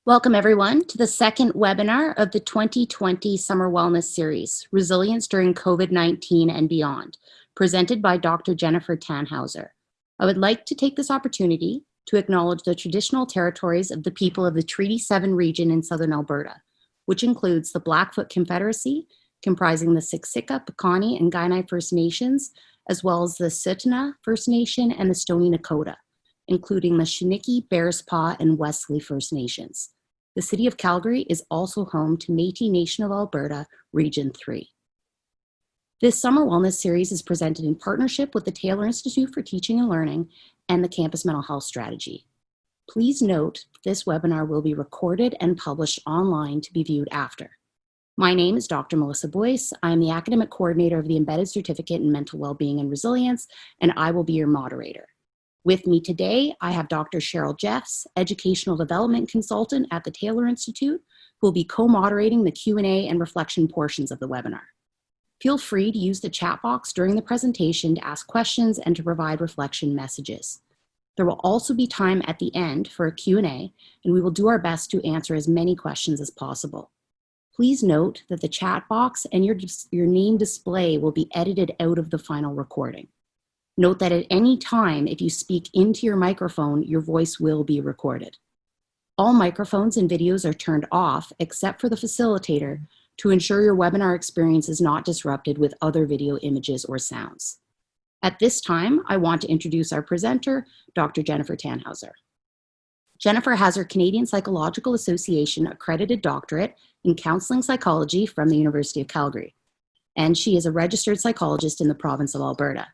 Welcome everyone to the second webinar of the 2020 Summer Wellness Series, Resilience During COVID-19 and Beyond, presented by Dr. Jennifer Tannhauser. I would like to take this opportunity to acknowledge the traditional territories of the people of the Treaty 7 region in southern Alberta, which includes the Blackfoot Confederacy, comprising the Siksika, Piikani, and Kainai First Nations, as well as the Tsuut'ina First Nation and the Stoney Nakoda, including the Chiniki, Bearspaw, and Wesley First Nations. The City of Calgary is also home to Métis Nation of Alberta, Region 3. This Summer Wellness Series is presented in partnership with the Taylor Institute for Teaching and Learning and the Campus Mental Health Strategy. Please note this webinar will be recorded and published online to be viewed after. My name is Dr. Melissa Boyce. I am the Academic Coordinator of the Embedded Certificate in Mental Wellbeing and Resilience, and I will be your moderator. With me today, I have Dr. Cheryl Jeffs, Educational Development Consultant at the Taylor Institute, who will be co-moderating the Q&A and reflection portions of the webinar. Feel free to use the chat box during the presentation to ask questions and to provide reflection messages. There will also be time at the end for a Q&A, and we will do our best to answer as many questions as possible. Please note that the chat box and your name display will be edited out of the final recording. Note that at any time, if you speak into your microphone, your voice will be recorded. All microphones and videos are turned off except for the facilitator to ensure your webinar experience is not disrupted with other video images or sounds. At this time, I want to introduce our presenter, Dr. Jennifer Tannhauser. Jennifer has her Canadian Psychological Association accredited doctorate in counseling psychology from the University of Calgary, and she is a registered psychologist in the province of Alberta.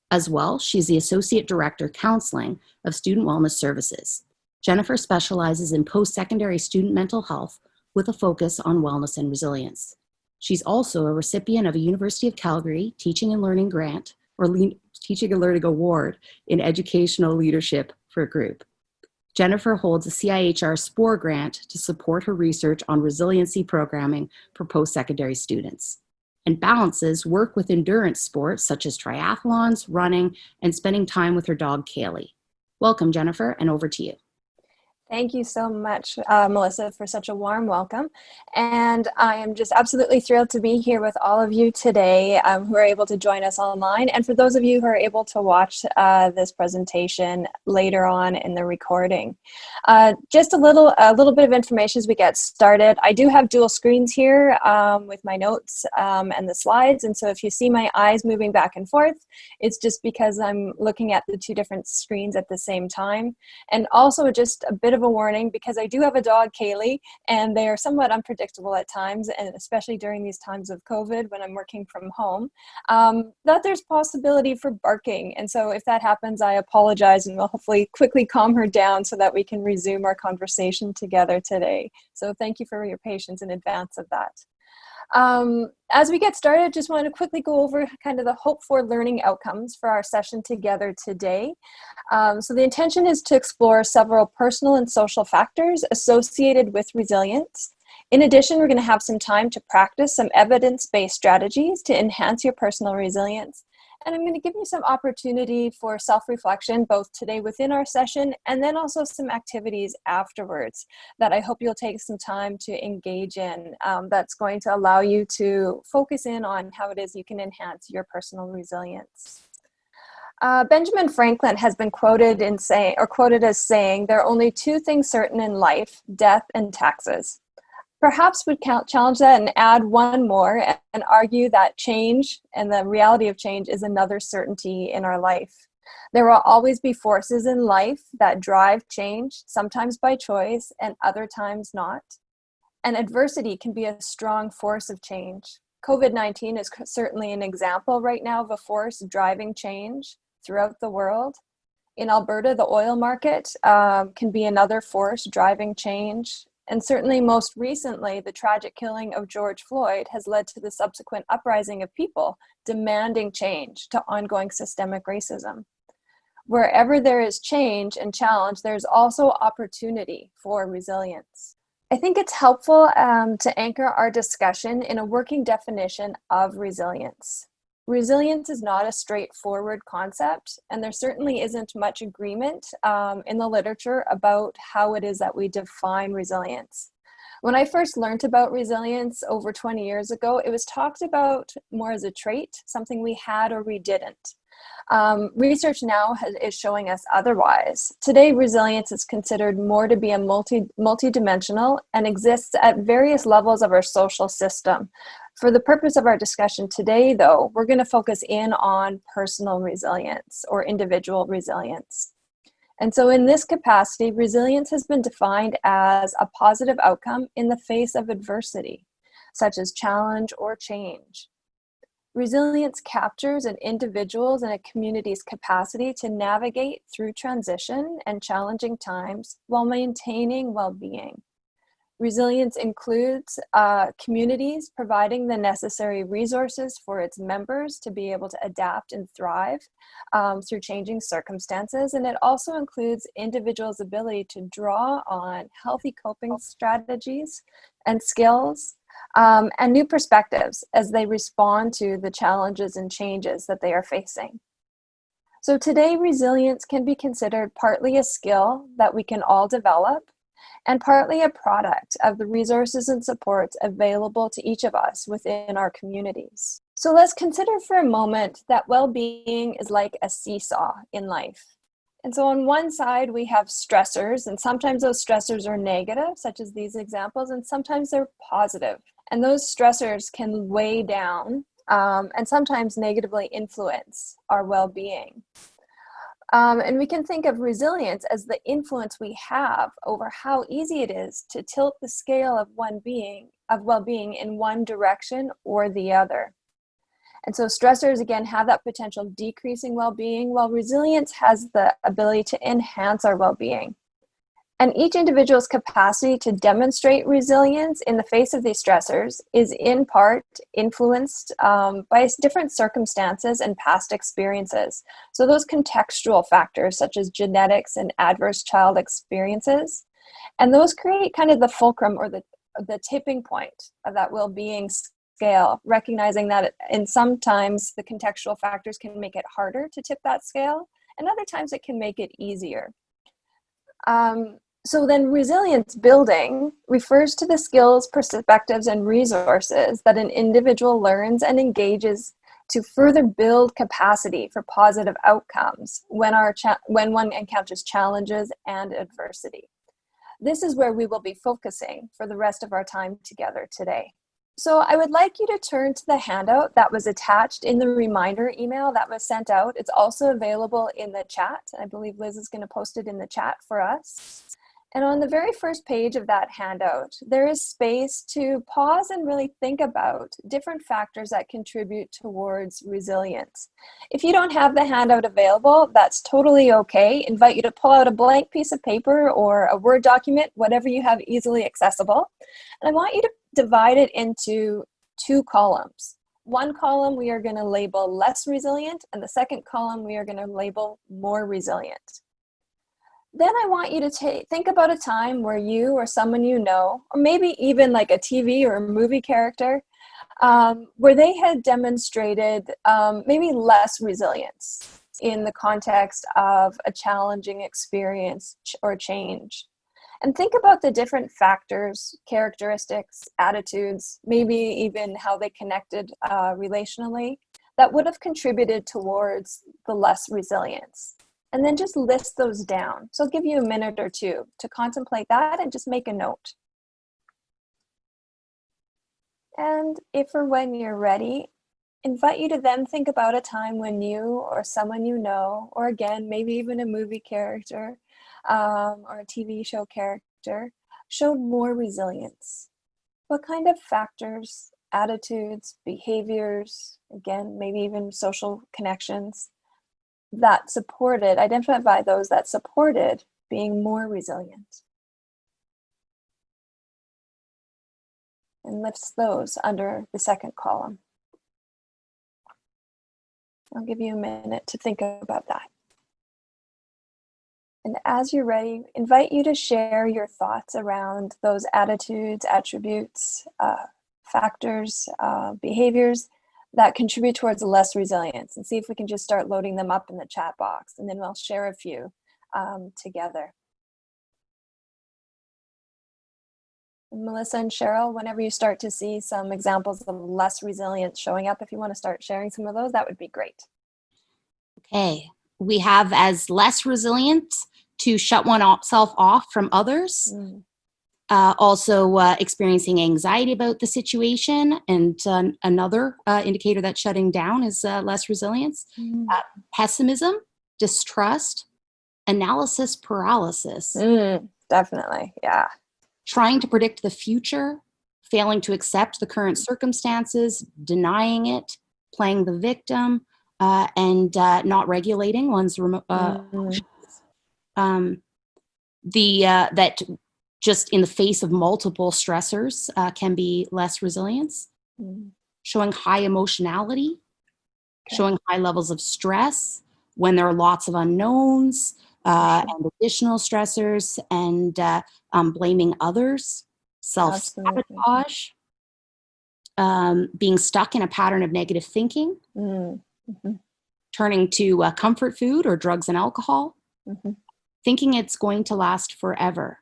As well, she's the Associate Director Counseling of Student Wellness Services. Jennifer specializes in post-secondary student mental health with a focus on wellness and resilience. She's also a recipient of a University of Calgary Teaching and Learning Grant or Teaching and Learning Award in Educational Leadership for a group. Jennifer holds a CIHR SPORE grant to support her research on resiliency programming for post-secondary students, and balances work with endurance sports such as triathlons, running, and spending time with her dog, Kaylee. Welcome, Jennifer, and over to you. Thank you so much, Melissa, for such a warm welcome. And I am just absolutely thrilled to be here with all of you today who are able to join us online. And for those of you who are able to watch this presentation later on in the recording. Just a little bit of information as we get started. I do have dual screens here with my notes and the slides. And so if you see my eyes moving back and forth, it's just because I'm looking at the two different screens at the same time. And also just a bit of a warning, because I do have a dog, Kaylee, and they are somewhat unpredictable at times, and especially during these times of COVID when I'm working from home, that there's possibility for barking. And so if that happens, I apologize, and we'll hopefully quickly calm her down so that we can resume our conversation together today. So thank you for your patience in advance of that. As we get started, just want to quickly go over kind of the hope for learning outcomes for our session together today. So the intention is to explore several personal and social factors associated with resilience. In addition, we're going to have some time to practice some evidence-based strategies to enhance your personal resilience. And I'm going to give you some opportunity for self-reflection, both today within our session and then also some activities afterwards that I hope you'll take some time to engage in. That's going to allow you to focus in on how it is you can enhance your personal resilience. Benjamin Franklin has been quoted as saying, "There are only two things certain in life, death and taxes." Perhaps we'd challenge that and add one more and argue that change and the reality of change is another certainty in our life. There will always be forces in life that drive change, sometimes by choice and other times not. And adversity can be a strong force of change. COVID-19 is certainly an example right now of a force driving change throughout the world. In Alberta, the oil market can be another force driving change. And certainly most recently, the tragic killing of George Floyd has led to the subsequent uprising of people demanding change to ongoing systemic racism. Wherever there is change and challenge, there's also opportunity for resilience. I think it's helpful to anchor our discussion in a working definition of resilience. Resilience is not a straightforward concept, and there certainly isn't much agreement in the literature about how it is that we define resilience. When I first learned about resilience over 20 years ago, it was talked about more as a trait, something we had or we didn't. Research now is showing us otherwise. Today, resilience is considered more to be a multidimensional and exists at various levels of our social system. For the purpose of our discussion today, though, we're going to focus in on personal resilience or individual resilience. And so in this capacity, resilience has been defined as a positive outcome in the face of adversity, such as challenge or change. Resilience captures an individual's and a community's capacity to navigate through transition and challenging times while maintaining well-being. Resilience includes communities providing the necessary resources for its members to be able to adapt and thrive through changing circumstances. And it also includes individuals' ability to draw on healthy coping strategies and skills and new perspectives as they respond to the challenges and changes that they are facing. So today, resilience can be considered partly a skill that we can all develop, and partly a product of the resources and supports available to each of us within our communities. So let's consider for a moment that well-being is like a seesaw in life. And so on one side, we have stressors, and sometimes those stressors are negative, such as these examples, and sometimes they're positive. And those stressors can weigh down and sometimes negatively influence our well-being. And we can think of resilience as the influence we have over how easy it is to tilt the scale of well-being in one direction or the other. And so stressors, again, have that potential decreasing well-being, while resilience has the ability to enhance our well-being. And each individual's capacity to demonstrate resilience in the face of these stressors is in part influenced by different circumstances and past experiences. So those contextual factors such as genetics and adverse child experiences, and those create kind of the fulcrum or the tipping point of that well-being scale, recognizing that sometimes the contextual factors can make it harder to tip that scale, and other times it can make it easier. So then resilience building refers to the skills, perspectives, and resources that an individual learns and engages to further build capacity for positive outcomes when one encounters challenges and adversity. This is where we will be focusing for the rest of our time together today. So I would like you to turn to the handout that was attached in the reminder email that was sent out. It's also available in the chat. I believe Liz is going to post it in the chat for us. And on the very first page of that handout, there is space to pause and really think about different factors that contribute towards resilience. If you don't have the handout available, that's totally okay. I invite you to pull out a blank piece of paper or a Word document, whatever you have easily accessible. And I want you to divide it into two columns. One column we are going to label less resilient, and the second column we are going to label more resilient. Then I want you to think about a time where you or someone you know, or maybe even like a TV or a movie character, where they had demonstrated maybe less resilience in the context of a challenging experience or change. And think about the different factors, characteristics, attitudes, maybe even how they connected relationally that would have contributed towards the less resilience. And then just list those down. So I'll give you a minute or two to contemplate that and just make a note. And if or when you're ready, invite you to then think about a time when you or someone you know, or again, maybe even a movie character or a TV show character, showed more resilience. What kind of factors, attitudes, behaviors, again, maybe even social connections, that supported, identify those that supported being more resilient. And lifts those under the second column. I'll give you a minute to think about that. And as you're ready, invite you to share your thoughts around those attitudes, attributes, factors, behaviors that contribute towards less resilience, and see if we can just start loading them up in the chat box, and then we'll share a few together. Melissa and Cheryl, whenever you start to see some examples of less resilience showing up, if you want to start sharing some of those, that would be great. Okay, we have as less resilient to shut oneself off from others. Also experiencing anxiety about the situation, and another indicator that shutting down is less resilience. Pessimism, distrust, analysis paralysis. Definitely, yeah. Trying to predict the future, failing to accept the current circumstances, denying it, playing the victim, and not regulating one's emotions. That just in the face of multiple stressors can be less resilience. Showing high emotionality, showing high levels of stress when there are lots of unknowns, and additional stressors, and blaming others, self-sabotage, being stuck in a pattern of negative thinking, turning to comfort food or drugs and alcohol, thinking it's going to last forever.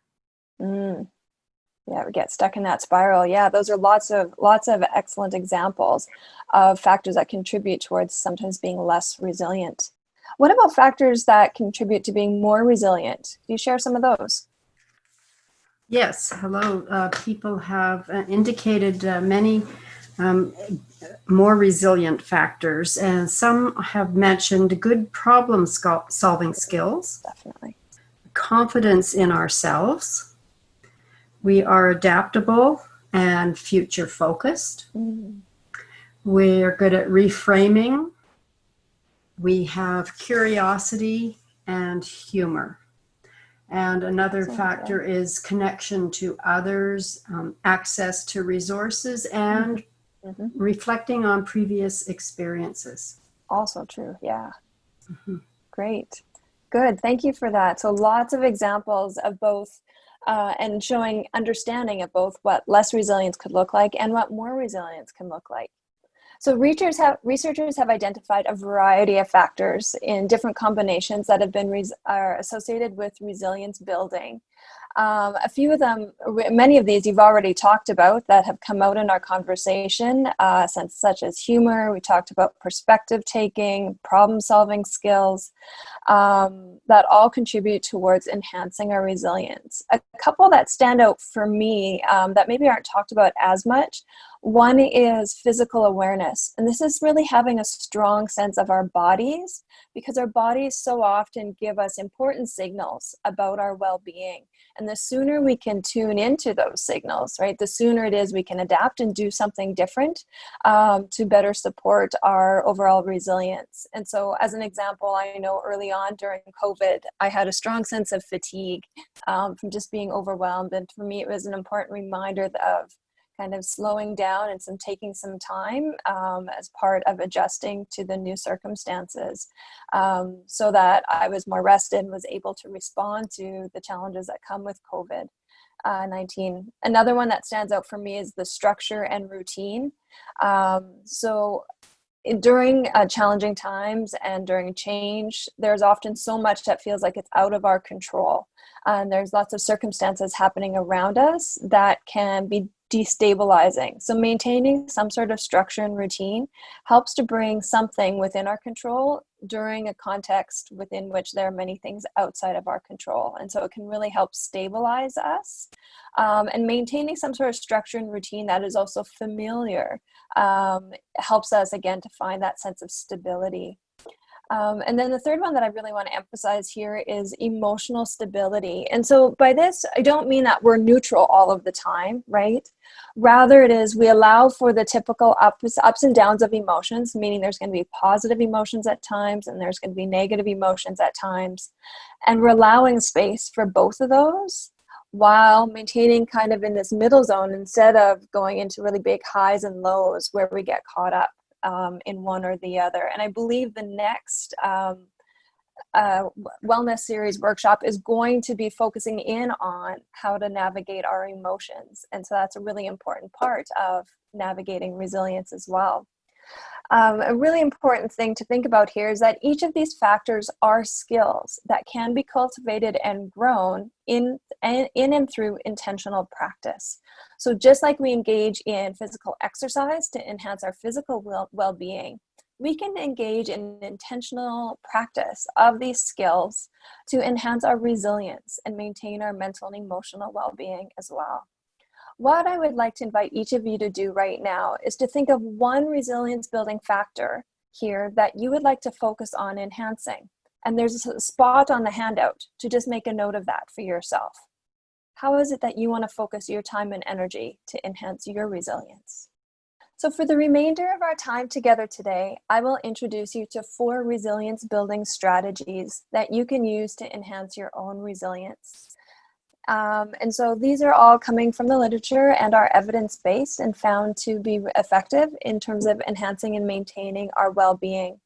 Yeah, we get stuck in that spiral. Yeah, those are lots of excellent examples of factors that contribute towards sometimes being less resilient. What about factors that contribute to being more resilient? Can you share some of those? Yes, hello. People have indicated many more resilient factors, and some have mentioned good problem solving skills. Definitely. Confidence in ourselves. We are adaptable and future focused. We're good at reframing. We have curiosity and humor. And another factor is connection to others, access to resources, and reflecting on previous experiences. Also true, yeah. Great. Good, thank you for that. So lots of examples of both and showing understanding of both what less resilience could look like and what more resilience can look like. So researchers have identified a variety of factors in different combinations that have been are associated with resilience building. A few of them, many of these you've already talked about that have come out in our conversation, such as humor. We talked about perspective taking, problem solving skills, that all contribute towards enhancing our resilience. A couple that stand out for me that maybe aren't talked about as much. One is physical awareness, and this is really having a strong sense of our bodies, because our bodies so often give us important signals about our well-being. And the sooner we can tune into those signals, right, the sooner it is we can adapt and do something different to better support our overall resilience. And so as an example, I know early on during COVID, I had a strong sense of fatigue from just being overwhelmed. And for me, it was an important reminder of kind of slowing down and taking some time as part of adjusting to the new circumstances, so that I was more rested and was able to respond to the challenges that come with COVID-19. Another one that stands out for me is the structure and routine. So during challenging times and during change, there's often so much that feels like it's out of our control. And there's lots of circumstances happening around us that can be destabilizing. So maintaining some sort of structure and routine helps to bring something within our control during a context within which there are many things outside of our control. And so it can really help stabilize us. And maintaining some sort of structure and routine that is also familiar helps us, again, to find that sense of stability. And then the third one that I really want to emphasize here is emotional stability. And so by this, I don't mean that we're neutral all of the time, right? Rather, it is we allow for the typical ups and downs of emotions, meaning there's going to be positive emotions at times and there's going to be negative emotions at times. And we're allowing space for both of those while maintaining kind of in this middle zone instead of going into really big highs and lows where we get caught up in one or the other. And I believe the next wellness series workshop is going to be focusing in on how to navigate our emotions. And so that's a really important part of navigating resilience as well. A really important thing to think about here is that each of these factors are skills that can be cultivated and grown in and through intentional practice. So just like we engage in physical exercise to enhance our physical well-being, we can engage in intentional practice of these skills to enhance our resilience and maintain our mental and emotional well-being as well. What I would like to invite each of you to do right now is to think of one resilience building factor here that you would like to focus on enhancing. And there's a spot on the handout to just make a note of that for yourself. How is it that you want to focus your time and energy to enhance your resilience? So for the remainder of our time together today, I will introduce you to 4 resilience building strategies that you can use to enhance your own resilience. And so these are all coming from the literature and are evidence-based and found to be effective in terms of enhancing and maintaining our well-being.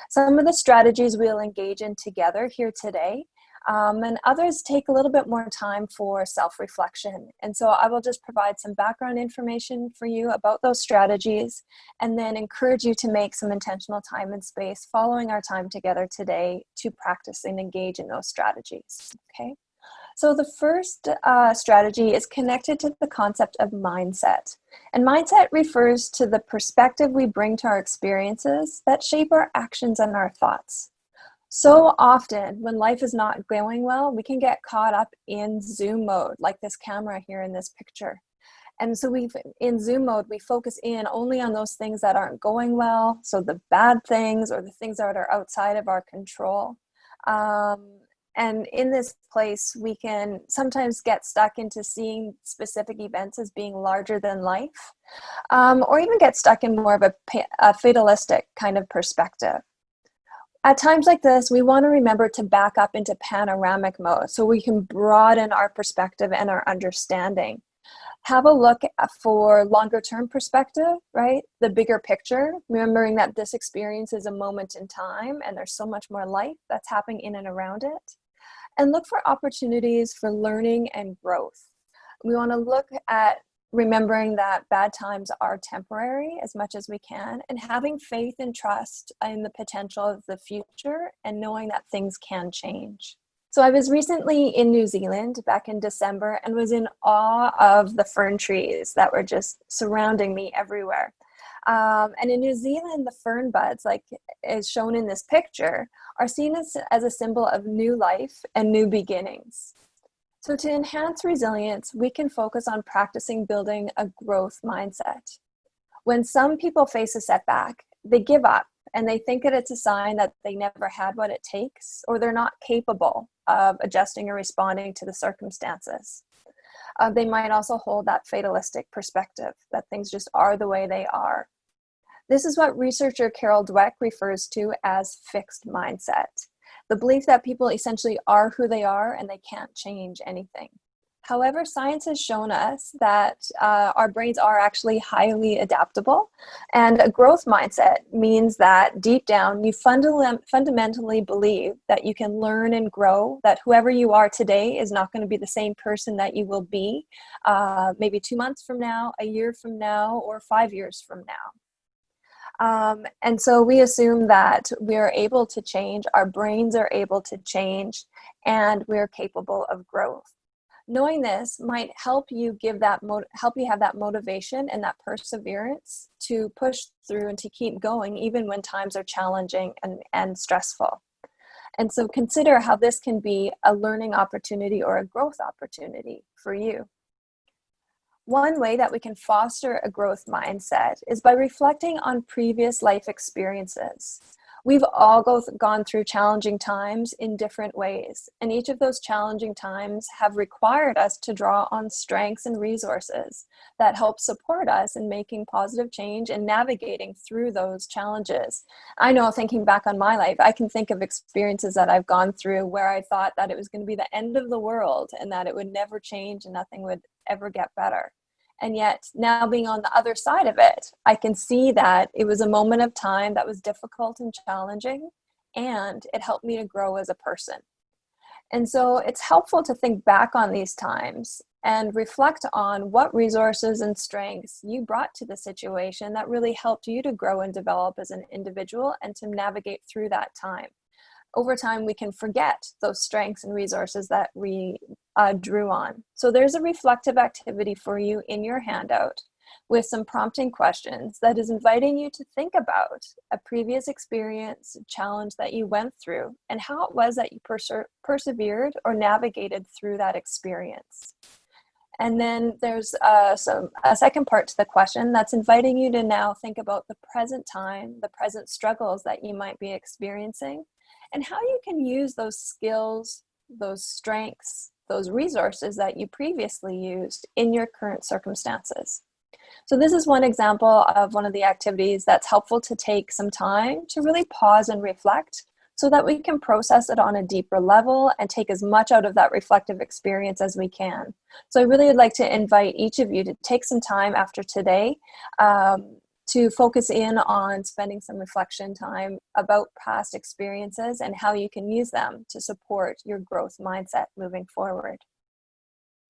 Some of the strategies we'll engage in together here today, and others take a little bit more time for self-reflection. And so I will just provide some background information for you about those strategies and then encourage you to make some intentional time and space following our time together today to practice and engage in those strategies, okay? So the first strategy is connected to the concept of mindset. And mindset refers to the perspective we bring to our experiences that shape our actions and our thoughts. So often when life is not going well, we can get caught up in zoom mode, like this camera here in this picture. And so in zoom mode, we focus in only on those things that aren't going well. So the bad things or the things that are outside of our control. And in this place, we can sometimes get stuck into seeing specific events as being larger than life, or even get stuck in more of a fatalistic kind of perspective. At times like this, we want to remember to back up into panoramic mode so we can broaden our perspective and our understanding. Have a look for longer term perspective, right? The bigger picture, remembering that this experience is a moment in time and there's so much more life that's happening in and around it. And look for opportunities for learning and growth. We want to look at remembering that bad times are temporary as much as we can, and having faith and trust in the potential of the future and knowing that things can change. So I was recently in New Zealand back in December and was in awe of the fern trees that were just surrounding me everywhere. And in New Zealand, the fern buds, like is shown in this picture, are seen as a symbol of new life and new beginnings. So to enhance resilience, we can focus on practicing building a growth mindset. When some people face a setback, they give up and they think that it's a sign that they never had what it takes, or they're not capable of adjusting or responding to the circumstances. They might also hold that fatalistic perspective that things just are the way they are. This is what researcher Carol Dweck refers to as fixed mindset, the belief that people essentially are who they are and they can't change anything. However, science has shown us that our brains are actually highly adaptable, and a growth mindset means that deep down you fundamentally believe that you can learn and grow, that whoever you are today is not going to be the same person that you will be maybe 2 months from now, a year from now, or 5 years from now. And so we assume that we are able to change, our brains are able to change, and we're capable of growth. Knowing this might help you have that motivation and that perseverance to push through and to keep going even when times are challenging and stressful. And so consider how this can be a learning opportunity or a growth opportunity for you. One way that we can foster a growth mindset is by reflecting on previous life experiences. We've all gone through challenging times in different ways, and each of those challenging times have required us to draw on strengths and resources that help support us in making positive change and navigating through those challenges. I know, thinking back on my life, I can think of experiences that I've gone through where I thought that it was going to be the end of the world and that it would never change and nothing would ever get better. And yet now, being on the other side of it, I can see that it was a moment of time that was difficult and challenging, and it helped me to grow as a person. And so it's helpful to think back on these times and reflect on what resources and strengths you brought to the situation that really helped you to grow and develop as an individual and to navigate through that time. Over time, we can forget those strengths and resources that we drew on. So there's a reflective activity for you in your handout with some prompting questions that is inviting you to think about a previous experience, challenge that you went through, and how it was that you persevered or navigated through that experience. And then there's a second part to the question that's inviting you to now think about the present time, the present struggles that you might be experiencing, and how you can use those skills, those strengths, those resources that you previously used in your current circumstances. So this is one example of one of the activities that's helpful to take some time to really pause and reflect so that we can process it on a deeper level and take as much out of that reflective experience as we can. So I really would like to invite each of you to take some time after today to focus in on spending some reflection time about past experiences and how you can use them to support your growth mindset moving forward.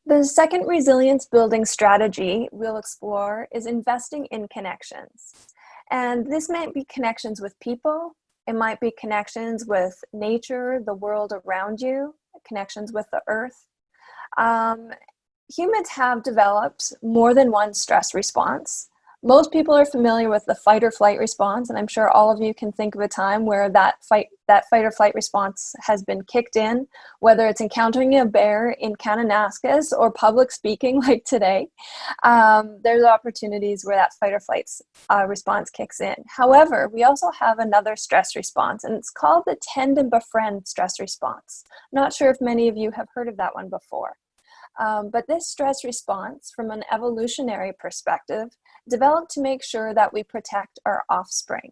The second resilience building strategy we'll explore is investing in connections. And this might be connections with people, it might be connections with nature, the world around you, connections with the earth. Humans have developed more than one stress response. Most people are familiar with the fight or flight response, and I'm sure all of you can think of a time where that fight or flight response has been kicked in, whether it's encountering a bear in Kananaskis or public speaking like today. There's opportunities where that fight or flight response kicks in. However, we also have another stress response, and it's called the tend and befriend stress response. Not sure if many of you have heard of that one before. But this stress response, from an evolutionary perspective, developed to make sure that we protect our offspring.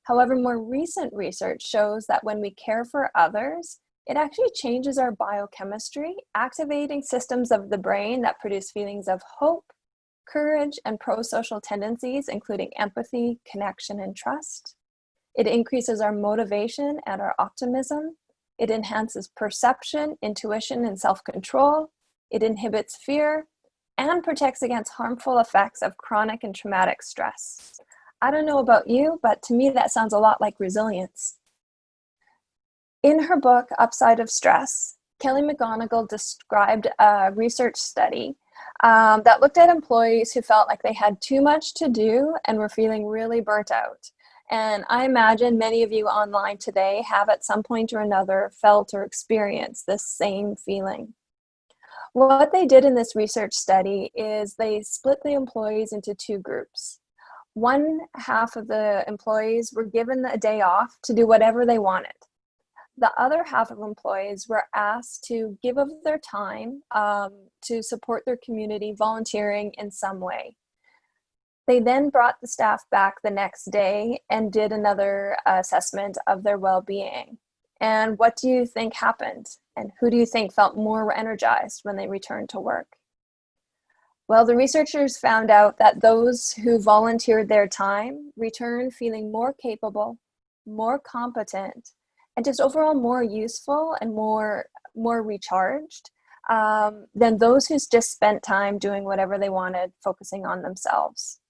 However, more recent research shows that when we care for others, it actually changes our biochemistry, activating systems of the brain that produce feelings of hope, courage, and pro-social tendencies, including empathy, connection, and trust. It increases our motivation and our optimism. It enhances perception, intuition, and self-control. It inhibits fear and protects against harmful effects of chronic and traumatic stress. I don't know about you, but to me that sounds a lot like resilience. In her book, Upside of Stress, Kelly McGonigal described a research study that looked at employees who felt like they had too much to do and were feeling really burnt out. And I imagine many of you online today have at some point or another felt or experienced this same feeling. What they did in this research study is they split the employees into two groups. One half of the employees were given a day off to do whatever they wanted. The other half of employees were asked to give of their time to support their community, volunteering in some way. They then brought the staff back the next day and did another assessment of their well-being. And what do you think happened? And who do you think felt more energized when they returned to work? Well, the researchers found out that those who volunteered their time returned feeling more capable, more competent, and just overall more useful and more recharged than those who just spent time doing whatever they wanted, focusing on themselves.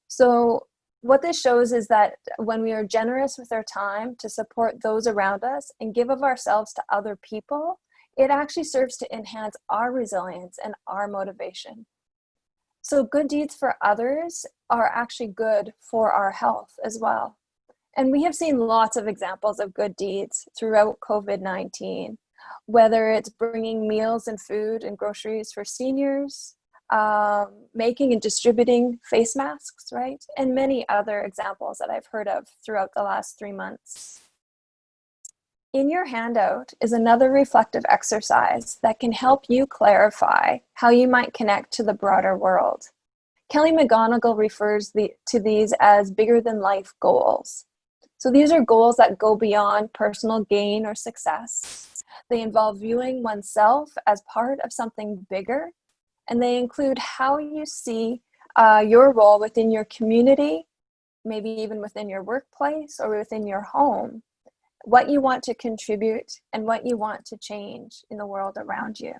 So what this shows is that when we are generous with our time to support those around us and give of ourselves to other people, it actually serves to enhance our resilience and our motivation. So good deeds for others are actually good for our health as well. And we have seen lots of examples of good deeds throughout COVID-19, whether it's bringing meals and food and groceries for seniors, making and distributing face masks, right? And many other examples that I've heard of throughout the last 3 months. In your handout is another reflective exercise that can help you clarify how you might connect to the broader world. Kelly McGonigal refers to these as bigger than life goals. So these are goals that go beyond personal gain or success. They involve viewing oneself as part of something bigger, and they include how you see your role within your community, maybe even within your workplace or within your home, what you want to contribute, and what you want to change in the world around you.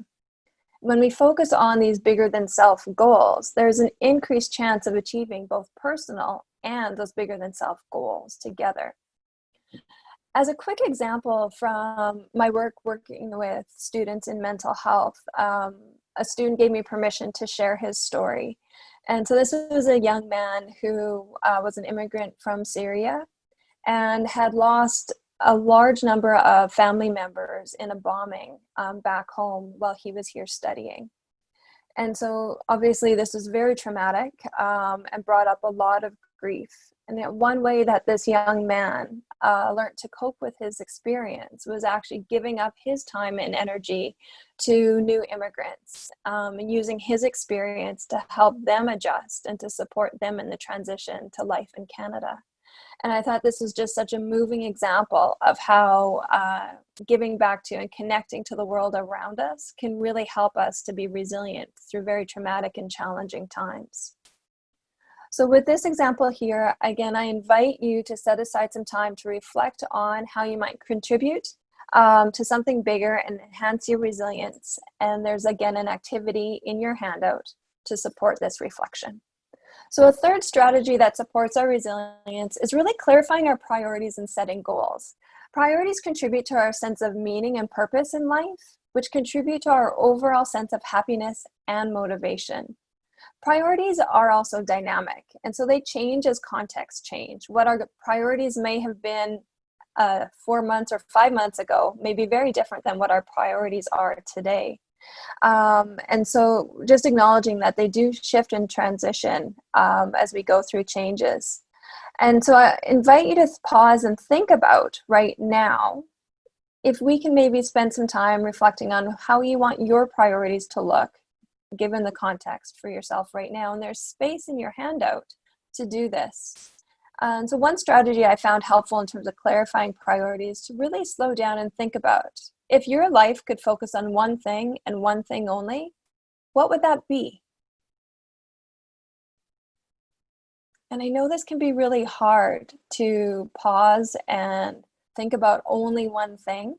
When we focus on these bigger than self goals, there's an increased chance of achieving both personal and those bigger than self goals together. As a quick example from my work working with students in mental health, a student gave me permission to share his story. And so this was a young man who was an immigrant from Syria and had lost a large number of family members in a bombing back home while he was here studying. And so obviously this was very traumatic and brought up a lot of grief. And one way that this young man learned to cope with his experience was actually giving up his time and energy to new immigrants and using his experience to help them adjust and to support them in the transition to life in Canada. And I thought this was just such a moving example of how giving back to and connecting to the world around us can really help us to be resilient through very traumatic and challenging times. So with this example here, again, I invite you to set aside some time to reflect on how you might contribute to something bigger and enhance your resilience. And there's, again, an activity in your handout to support this reflection. So a third strategy that supports our resilience is really clarifying our priorities and setting goals. Priorities contribute to our sense of meaning and purpose in life, which contribute to our overall sense of happiness and motivation. Priorities are also dynamic, and so they change as contexts change. What our priorities may have been 4 months or 5 months ago may be very different than what our priorities are today. And so just acknowledging that they do shift and transition as we go through changes. And so I invite you to pause and think about right now, if we can maybe spend some time reflecting on how you want your priorities to look, given the context for yourself right now. And there's space in your handout to do this. And so one strategy I found helpful in terms of clarifying priorities to really slow down and think about, if your life could focus on one thing and one thing only, what would that be? And I know this can be really hard to pause and think about only one thing.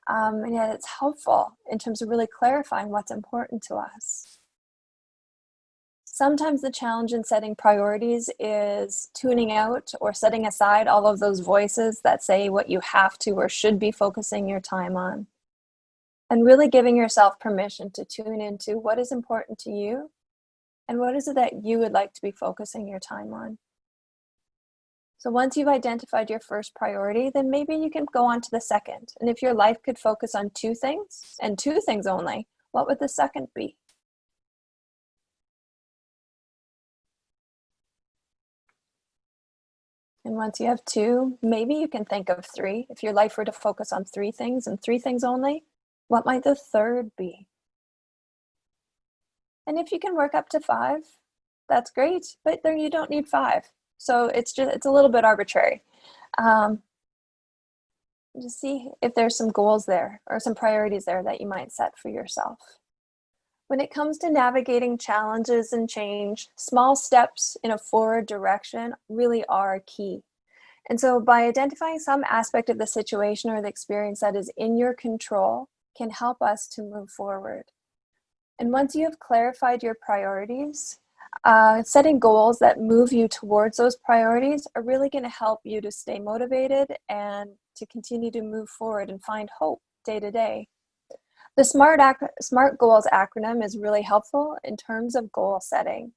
And yet it's helpful in terms of really clarifying what's important to us. Sometimes the challenge in setting priorities is tuning out or setting aside all of those voices that say what you have to or should be focusing your time on. And really giving yourself permission to tune into what is important to you and what is it that you would like to be focusing your time on. So once you've identified your first priority, then maybe you can go on to the second. And if your life could focus on two things and two things only, what would the second be? And once you have two, maybe you can think of three. If your life were to focus on three things and three things only, what might the third be? And if you can work up to 5, that's great, but then you don't need 5. So it's a little bit arbitrary. Just see if there's some goals there or some priorities there that you might set for yourself. When it comes to navigating challenges and change, small steps in a forward direction really are key. And so by identifying some aspect of the situation or the experience that is in your control can help us to move forward. And once you have clarified your priorities, setting goals that move you towards those priorities are really going to help you to stay motivated and to continue to move forward and find hope day to day. The SMART Goals acronym is really helpful in terms of goal setting.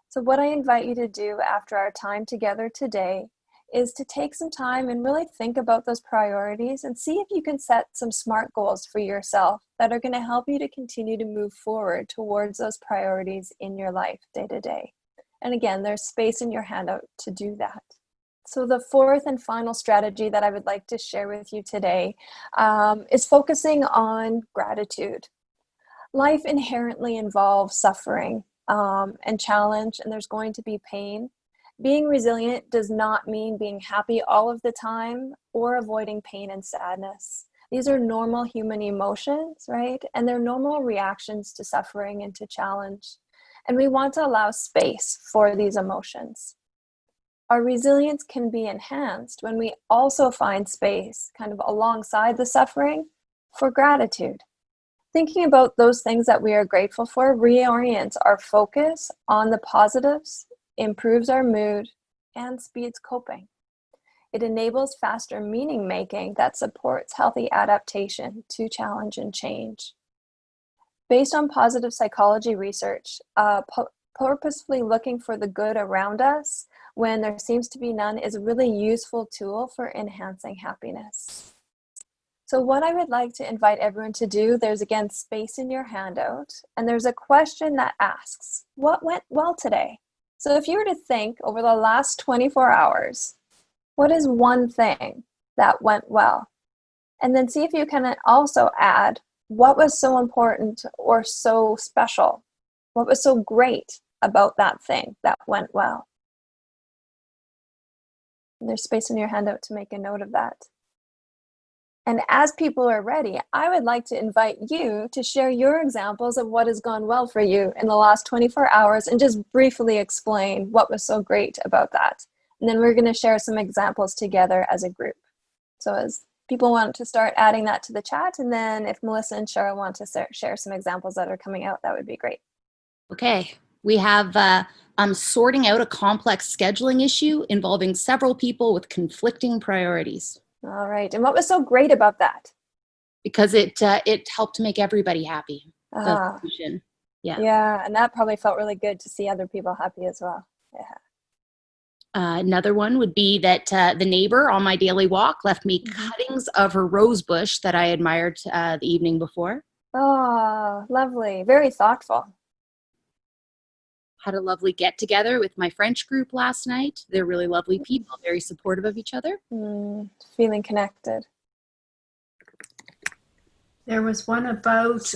So what I invite you to do after our time together today is to take some time and really think about those priorities and see if you can set some SMART goals for yourself that are going to help you to continue to move forward towards those priorities in your life day to day. And again, there's space in your handout to do that. So the fourth and final strategy that I would like to share with you today is focusing on gratitude. Life inherently involves suffering and challenge, and there's going to be pain. Being resilient does not mean being happy all of the time or avoiding pain and sadness. These are normal human emotions, right? And they're normal reactions to suffering and to challenge. And we want to allow space for these emotions. our resilience can be enhanced when we also find space, kind of alongside the suffering, for gratitude. Thinking about those things that we are grateful for reorients our focus on the positives, improves our mood, and speeds coping. It enables faster meaning making that supports healthy adaptation to challenge and change. Based on positive psychology research, purposefully looking for the good around us when there seems to be none is a really useful tool for enhancing happiness. So what I would like to invite everyone to do, there's again space in your handout, and there's a question that asks, what went well today? So if you were to think over the last 24 hours, what is one thing that went well? And then see if you can also add, what was so important or so special? What was so great about that thing that went well? And there's space in your handout to make a note of that. And as people are ready, I would like to invite you to share your examples of what has gone well for you in the last 24 hours and just briefly explain what was so great about that. And then we're going to share some examples together as a group. So as people want to start adding that to the chat, and then if Melissa and Cheryl want to share some examples that are coming out, that would be great. Okay, we have sorting out a complex scheduling issue involving several people with conflicting priorities. All right, and what was so great about that? Because it helped to make everybody happy. The solution. Yeah, and that probably felt really good to see other people happy as well. Yeah. Another one would be that the neighbor on my daily walk left me cuttings of her rose bush that I admired the evening before. Oh, lovely. Very thoughtful. Had a lovely get together with my French group last night. They're really lovely people, very supportive of each other. Feeling connected. There was one about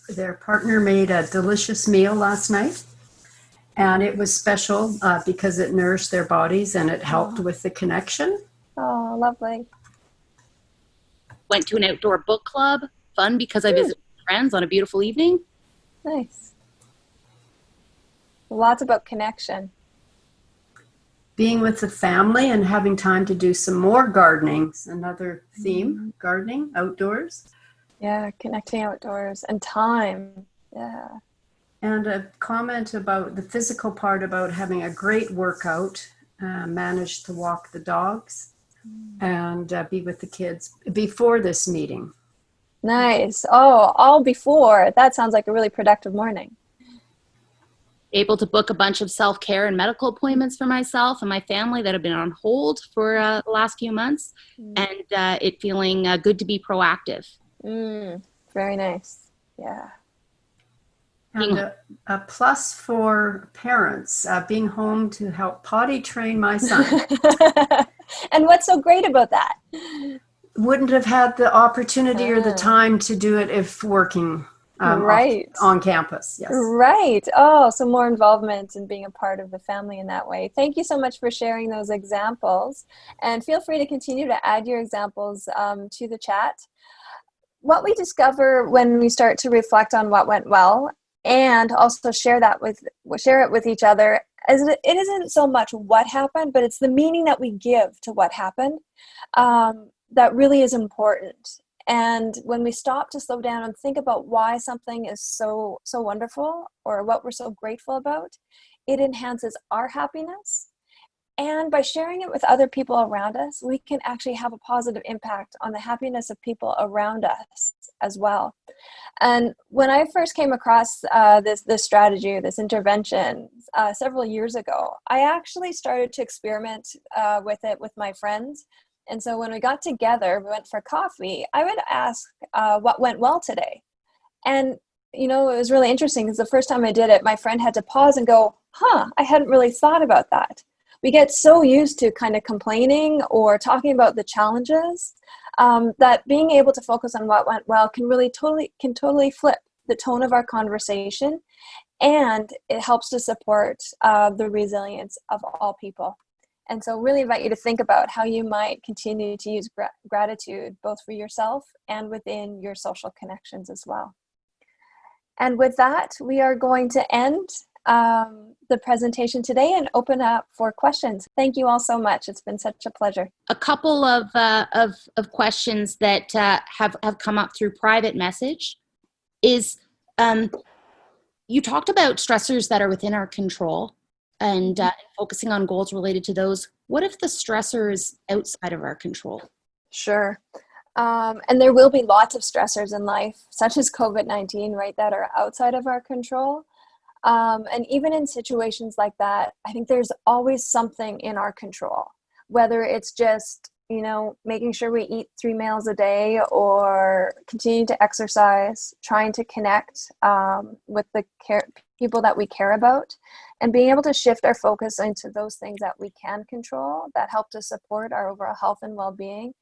their partner made a delicious meal last night. And it was special because it nourished their bodies and it helped with the connection. Oh, lovely. Went to an outdoor book club. Fun because I visited friends on a beautiful evening. Nice. Lots about connection. Being with the family and having time to do some more gardening. Another theme, gardening, outdoors. Yeah, connecting outdoors and time. Yeah. And a comment about the physical part, about having a great workout, managed to walk the dogs and be with the kids before this meeting. Nice. Oh, all before. That sounds like a really productive morning. Able to book a bunch of self-care and medical appointments for myself and my family that have been on hold for the last few months, and it feeling good to be proactive. Very nice. Yeah. And a plus for parents, being home to help potty train my son. And what's so great about that? Wouldn't have had the opportunity or the time to do it if working on campus. Yes. Right. Oh, so more involvement and being a part of the family in that way. Thank you so much for sharing those examples. And feel free to continue to add your examples to the chat. What we discover when we start to reflect on what went well and also share it with each other, is it isn't so much what happened, but it's the meaning that we give to what happened that really is important. And when we stop to slow down and think about why something is so wonderful or what we're so grateful about, it enhances our happiness. And by sharing it with other people around us, we can actually have a positive impact on the happiness of people around us as well. And when I first came across this strategy or this intervention several years ago, I actually started to experiment with it with my friends. And so when we got together, we went for coffee, I would ask what went well today. And, it was really interesting because the first time I did it, my friend had to pause and go, I hadn't really thought about that. We get so used to kind of complaining or talking about the challenges that being able to focus on what went well can really totally flip the tone of our conversation, and it helps to support the resilience of all people. And so really invite you to think about how you might continue to use gratitude both for yourself and within your social connections as well. And with that, we are going to end the presentation today and open up for questions. Thank you all so much. It's been such a pleasure. A couple of questions that have come up through private message is, you talked about stressors that are within our control and focusing on goals related to those. What if the stressor is outside of our control? Sure. And there will be lots of stressors in life, such as COVID-19, right, that are outside of our control. And even in situations like that, I think there's always something in our control, whether it's just, making sure we eat 3 meals a day, or continue to exercise, trying to connect with the people that we care about, and being able to shift our focus into those things that we can control that help to support our overall health and well-being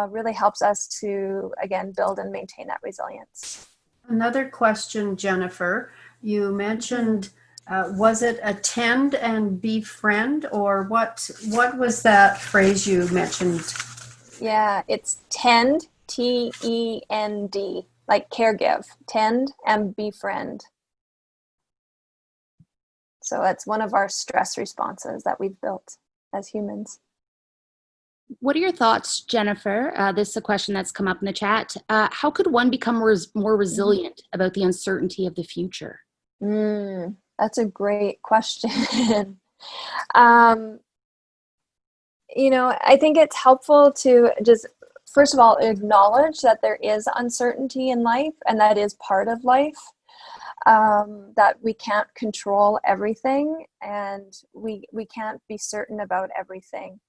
really helps us to, again, build and maintain that resilience. Another question, Jennifer. You mentioned, was it attend and befriend, or what was that phrase you mentioned? Yeah, it's tend, T-E-N-D, like caregive, tend and befriend. So that's one of our stress responses that we've built as humans. What are your thoughts, Jennifer? This is a question that's come up in the chat. How could one become more resilient about the uncertainty of the future? That's a great question. I think it's helpful to just, first of all, acknowledge that there is uncertainty in life, and that is part of life. That we can't control everything, and we can't be certain about everything.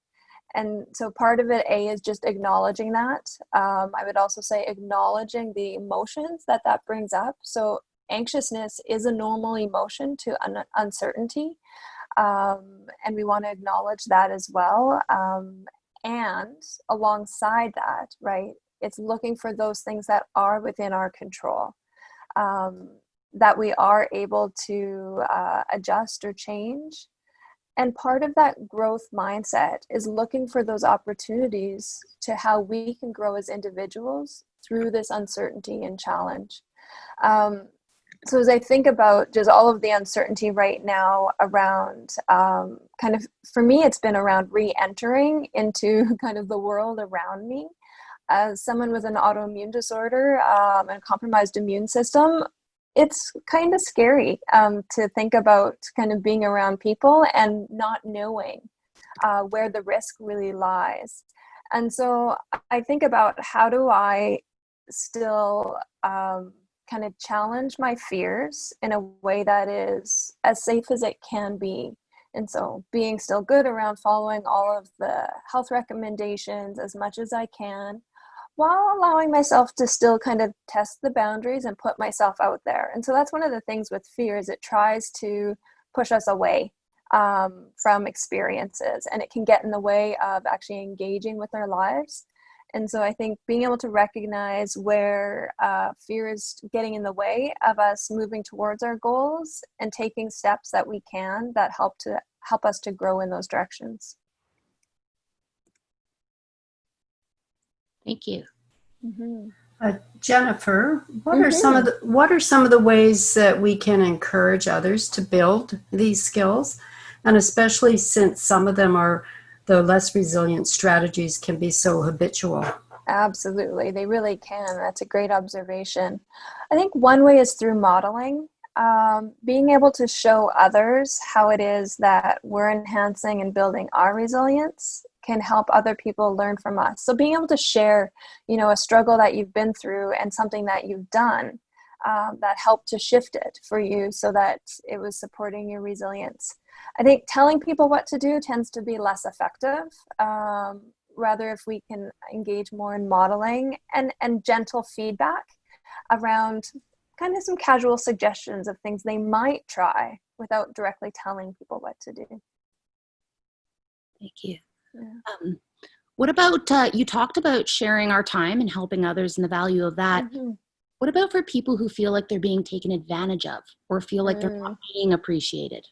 And so part of it, is just acknowledging that. I would also say acknowledging the emotions that brings up. So anxiousness is a normal emotion to uncertainty. And we want to acknowledge that as well. And alongside that, right, it's looking for those things that are within our control, that we are able to adjust or change. And part of that growth mindset is looking for those opportunities to how we can grow as individuals through this uncertainty and challenge. So as I think about just all of the uncertainty right now around kind of, for me, it's been around re-entering into kind of the world around me. As someone with an autoimmune disorder and a compromised immune system, it's kind of scary to think about kind of being around people and not knowing where the risk really lies. And so I think about, how do I still kind of challenge my fears in a way that is as safe as it can be. And so being still good around following all of the health recommendations as much as I can, while allowing myself to still kind of test the boundaries and put myself out there. And so that's one of the things with fear, is it tries to push us away from experiences, and it can get in the way of actually engaging with our lives. And so I think being able to recognize where fear is getting in the way of us moving towards our goals, and taking steps that we can that help us to grow in those directions. Thank you. Jennifer, what are some of the ways that we can encourage others to build these skills, and especially since some of them are the less resilient strategies can be so habitual? Absolutely, they really can. That's a great observation. I think one way is through modeling, being able to show others how it is that we're enhancing and building our resilience can help other people learn from us. So being able to share, a struggle that you've been through and something that you've done that helped to shift it for you so that it was supporting your resilience. I think telling people what to do tends to be less effective. Rather, if we can engage more in modeling and gentle feedback around kind of some casual suggestions of things they might try without directly telling people what to do. Thank you. Yeah. What about, you talked about sharing our time and helping others and the value of that. What about for people who feel like they're being taken advantage of, or feel like they're not being appreciated?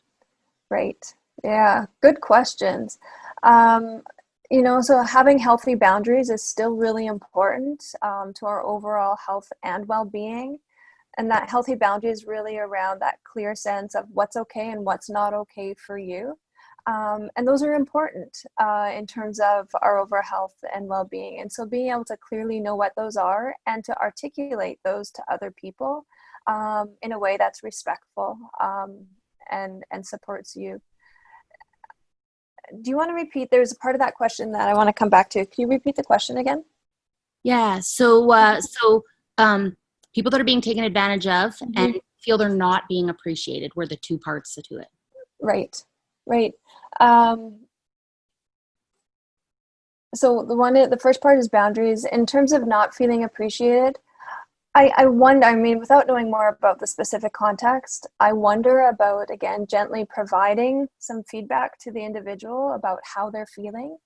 Right. Yeah. Good questions. So having healthy boundaries is still really important to our overall health and well-being. And that healthy boundary is really around that clear sense of what's okay and what's not okay for you. And those are important in terms of our overall health and well-being. And so being able to clearly know what those are and to articulate those to other people in a way that's respectful and supports you. Do you want to repeat? There's a part of that question that I want to come back to. Can you repeat the question again? Yeah. People that are being taken advantage of and feel they're not being appreciated were the two parts to it. Right. So the first part is boundaries. In terms of not feeling appreciated, I wonder, I mean, without knowing more about the specific context, I wonder about, again, gently providing some feedback to the individual about how they're feeling.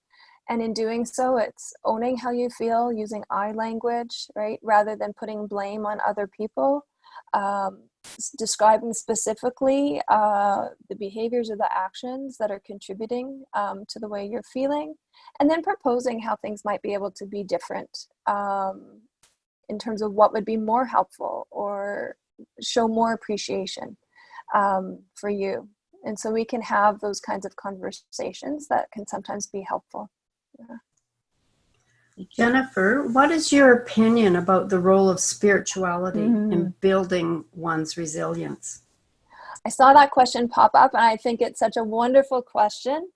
And in doing so, it's owning how you feel, using I language, right? Rather than putting blame on other people, describing specifically the behaviors or the actions that are contributing to the way you're feeling, and then proposing how things might be able to be different in terms of what would be more helpful or show more appreciation for you. And so we can have those kinds of conversations that can sometimes be helpful. Yeah. Jennifer, what is your opinion about the role of spirituality in building one's resilience? I saw that question pop up, and I think it's such a wonderful question.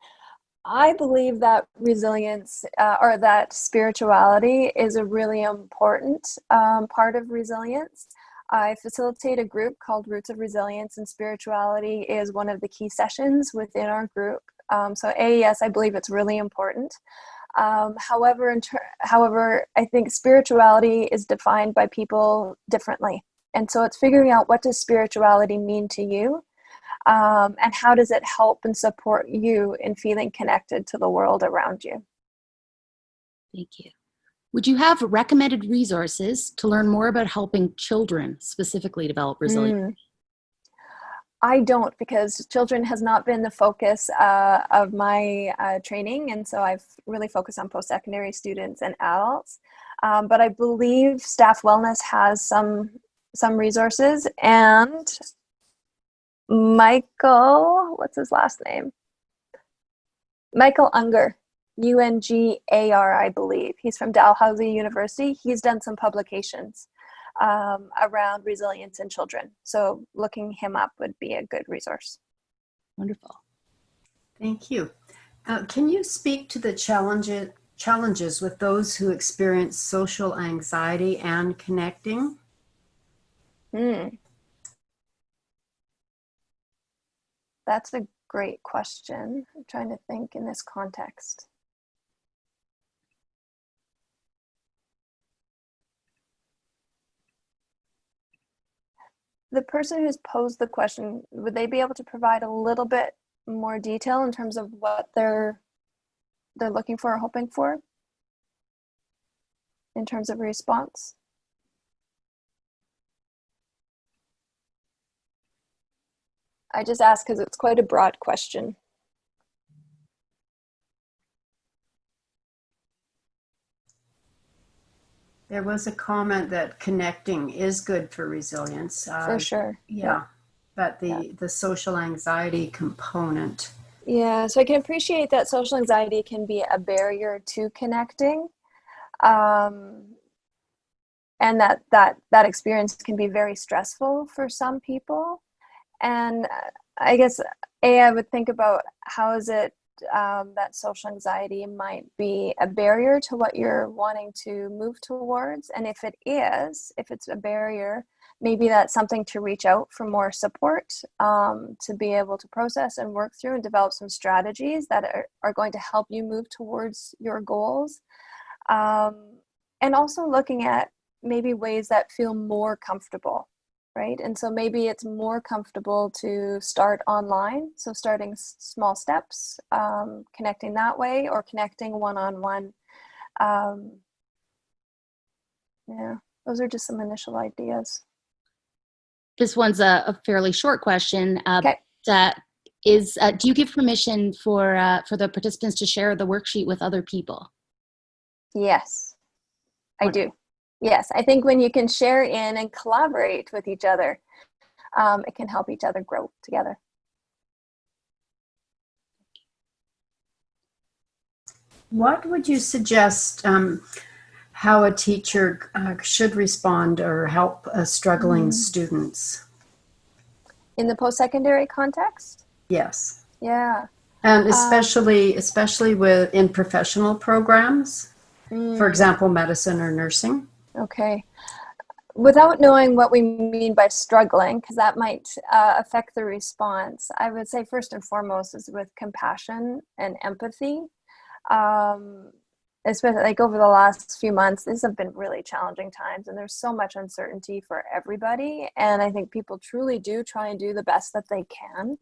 I believe that resilience or that spirituality is a really important part of resilience. I facilitate a group called Roots of Resilience, and spirituality is one of the key sessions within our group. So yes, I believe it's really important. However, I think spirituality is defined by people differently. And so it's figuring out, what does spirituality mean to you? And how does it help and support you in feeling connected to the world around you? Thank you. Would you have recommended resources to learn more about helping children specifically develop resilience? I don't, because children has not been the focus of my training. And so I've really focused on post-secondary students and adults. But I believe staff wellness has some resources, and Michael, what's his last name? Michael Unger, Ungar, I believe. He's from Dalhousie University. He's done some publications around resilience in children. So looking him up would be a good resource. Wonderful. Thank you. Can you speak to the challenges with those who experience social anxiety and connecting? That's a great question. I'm trying to think in this context. The person who's posed the question, would they be able to provide a little bit more detail in terms of what they're looking for or hoping for in terms of a response? I just ask because it's quite a broad question. There was a comment that connecting is good for resilience. For sure. Yeah. But the social anxiety component. Yeah, so I can appreciate that social anxiety can be a barrier to connecting. And that experience can be very stressful for some people. And I guess, I would think about how is it that social anxiety might be a barrier to what you're wanting to move towards. And if it's a barrier, maybe that's something to reach out for more support to be able to process and work through and develop some strategies that are going to help you move towards your goals. And also looking at maybe ways that feel more comfortable, right? And so maybe it's more comfortable to start online. So starting small steps, connecting that way, or connecting one-on-one. Yeah, those are just some initial ideas. This one's a fairly short question. Okay. Do you give permission for the participants to share the worksheet with other people? Yes, I do. Yes, I think when you can share in and collaborate with each other, it can help each other grow together. What would you suggest how a teacher should respond or help struggling students? In the post-secondary context? Yes. Yeah. And especially in professional programs, for example, medicine or nursing. Okay. Without knowing what we mean by struggling, because that might affect the response, I would say first and foremost is with compassion and empathy. Especially like over the last few months, these have been really challenging times, and there's so much uncertainty for everybody. And I think people truly do try and do the best that they can.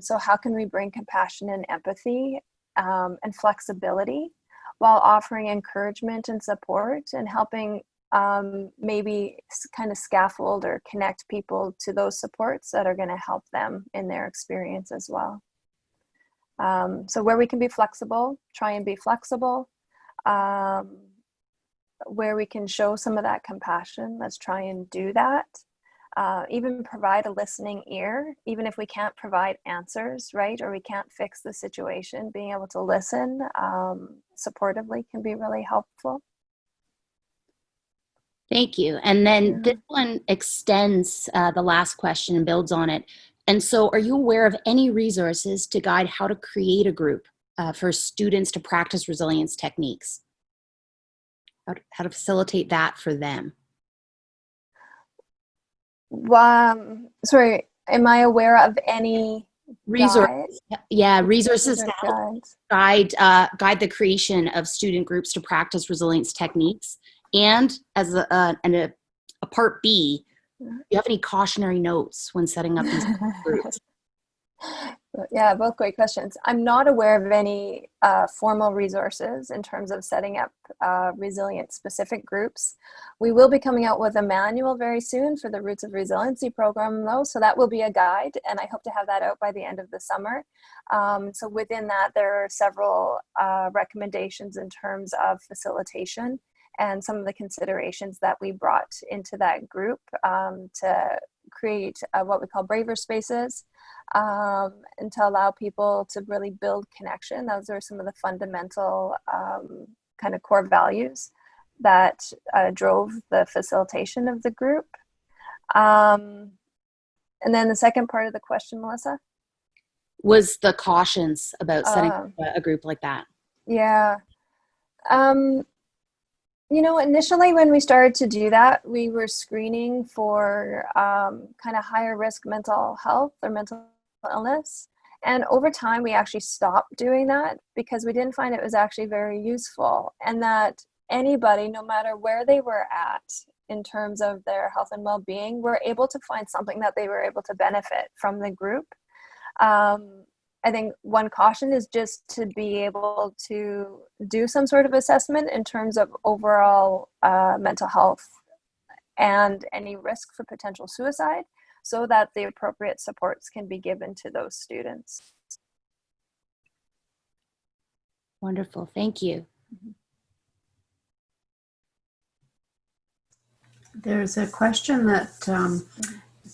So how can we bring compassion and empathy and flexibility while offering encouragement and support and helping maybe kind of scaffold or connect people to those supports that are going to help them in their experience as well. So where we can be flexible, try and be flexible. Where we can show some of that compassion, let's try and do that. Even provide a listening ear, even if we can't provide answers, right? Or we can't fix the situation, being able to listen supportively can be really helpful. Thank you. And then this one extends the last question and builds on it. And so are you aware of any resources to guide how to create a group for students to practice resilience techniques? How to facilitate that for them? Sorry, am I aware of any resources? Yeah, resources to help guides? guide the creation of student groups to practice resilience techniques. And as a part B, do you have any cautionary notes when setting up these groups? Yeah, both great questions. I'm not aware of any formal resources in terms of setting up resilience specific groups. We will be coming out with a manual very soon for the Roots of Resiliency program though, so that will be a guide, and I hope to have that out by the end of the summer. So within that, there are several recommendations in terms of facilitation and some of the considerations that we brought into that group to create what we call braver spaces, and to allow people to really build connection. Those are some of the fundamental kind of core values that drove the facilitation of the group. And then the second part of the question, Melissa? Was the cautions about setting up a group like that. Yeah. You know, initially when we started to do that, we were screening for kind of higher risk mental health or mental illness. And over time, we actually stopped doing that because we didn't find it was actually very useful, and that anybody, no matter where they were at in terms of their health and well-being, were able to find something that they were able to benefit from the group. I think one caution is just to be able to do some sort of assessment in terms of overall mental health and any risk for potential suicide, so that the appropriate supports can be given to those students. Wonderful, thank you. There's a question that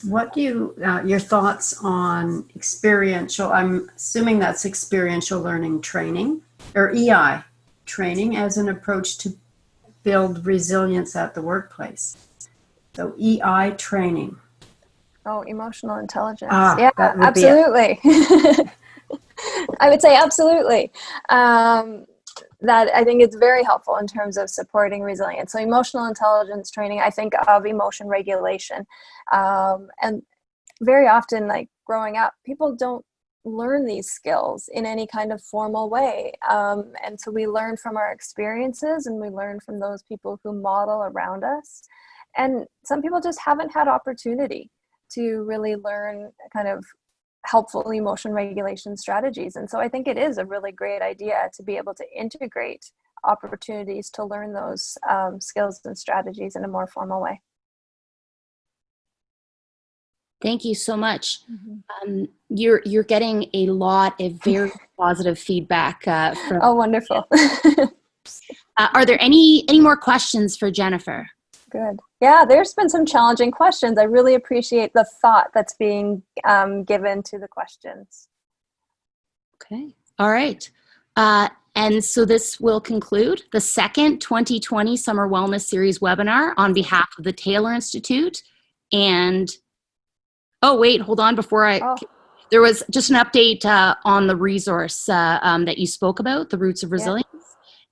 what do you, your thoughts on experiential, I'm assuming that's experiential learning training, or EI training as an approach to build resilience at the workplace. So EI training. Oh, emotional intelligence. Yeah, absolutely. I would say absolutely. That I think it's very helpful in terms of supporting resilience. So emotional intelligence training, I think of emotion regulation. And very often, like growing up, people don't learn these skills in any kind of formal way. And so we learn from our experiences, and we learn from those people who model around us. And some people just haven't had opportunity to really learn kind of helpful emotion regulation strategies. And so I think it is a really great idea to be able to integrate opportunities to learn those skills and strategies in a more formal way. Thank you so much. You're getting a lot of very positive feedback from. Oh, wonderful. Are there any more questions for Jennifer? Good. Yeah, there's been some challenging questions. I really appreciate the thought that's being given to the questions. Okay. All right. And so this will conclude the second 2020 Summer Wellness Series webinar on behalf of the Taylor Institute. And, oh, wait, hold on. There was just an update on the resource that you spoke about, the Roots of Resilience,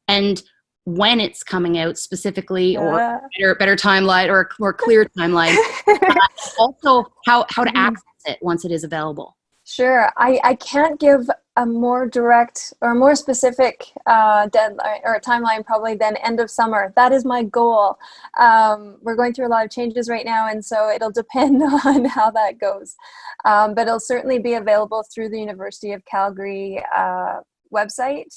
and when it's coming out specifically, or better timeline or more clear timeline. Also, how to access it once it is available. Sure. I can't give a more direct or more specific deadline or timeline probably than end of summer. That is my goal. We're going through a lot of changes right now, and so it'll depend on how that goes. But it'll certainly be available through the University of Calgary website.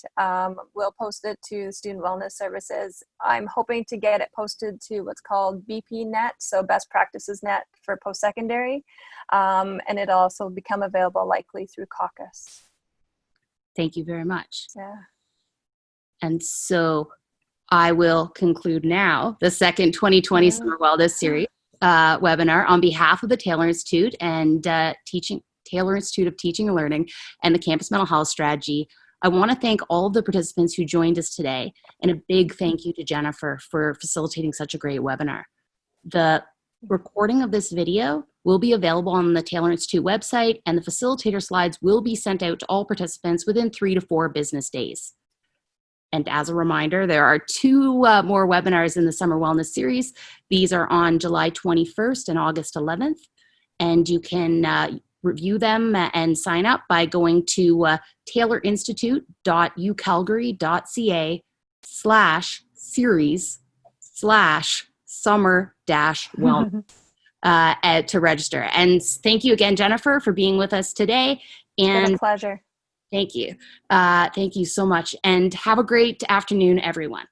We'll post it to Student Wellness Services. I'm hoping to get it posted to what's called BPNet, so Best Practices Net for post-secondary, and it'll also become available likely through Caucus. Thank you very much. Yeah. And so I will conclude now the second 2020 Summer Wellness Series webinar on behalf of the Taylor Institute and Taylor Institute of Teaching and Learning and the Campus Mental Health Strategy. I want to thank all of the participants who joined us today, and a big thank you to Jennifer for facilitating such a great webinar. The recording of this video will be available on the Taylor Institute website, and the facilitator slides will be sent out to all participants within 3 to 4 business days. And as a reminder, there are 2 more webinars in the Summer Wellness Series. These are on July 21st and August 11th, and you can review them and sign up by going to taylorinstitute.ucalgary.ca/series/summer-wellness to register. And thank you again, Jennifer, for being with us today. And it's been a pleasure. Thank you. Thank you so much. And have a great afternoon, everyone.